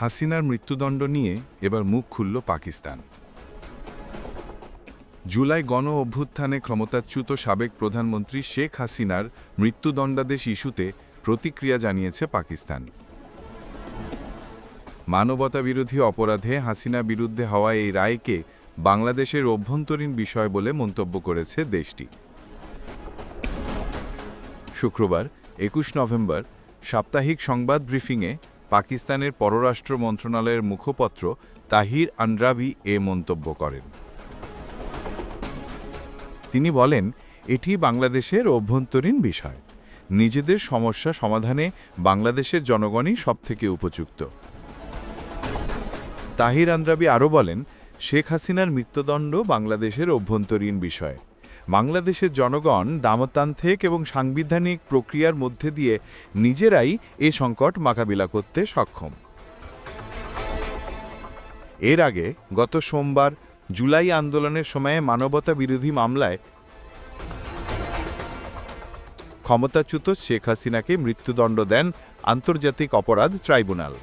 হাসিনার মৃত্যুদণ্ড নিয়ে এবার মুখ খুলল পাকিস্তান। জুলাই গণ অভ্যুত্থানে ক্ষমতাচ্যুত সাবেক প্রধানমন্ত্রী শেখ হাসিনার মৃত্যুদণ্ডাদেশ ইস্যুতে প্রতিক্রিয়া জানিয়েছে পাকিস্তান। মানবতাবিরোধী অপরাধে হাসিনা বিরুদ্ধে হওয়া এই রায়কে বাংলাদেশের অভ্যন্তরীণ বিষয় বলে মন্তব্য করেছে দেশটি। শুক্রবার ২১ নভেম্বর সাপ্তাহিক সংবাদ ব্রিফিংয়ে পাকিস্তানের পররাষ্ট্র মন্ত্রণালয়ের মুখপাত্র তাহির আনরাবি এ মন্তব্য করেন। তিনি বলেন, এটি বাংলাদেশের অভ্যন্তরীণ বিষয়। নিজেদের সমস্যা সমাধানে বাংলাদেশের জনগণই সবথেকে উপযুক্ত। তাহির আনরাবি আরও বলেন, শেখ হাসিনার মৃত্যুদণ্ড বাংলাদেশের অভ্যন্তরীণ বিষয়। বাংলাদেশের জনগণ দামতান্ত্রিক এবং সাংবিধানিক প্রক্রিয়ার মধ্যে দিয়ে নিজেরাই এ সংকট মোকাবিলা করতে সক্ষম। এর আগে গত সোমবার জুলাই আন্দোলনের সময়ে মানবতা বিরোধী মামলায় ক্ষমতাচ্যুত শেখ হাসিনাকে মৃত্যুদণ্ড দেন আন্তর্জাতিক অপরাধ ট্রাইব্যুনাল।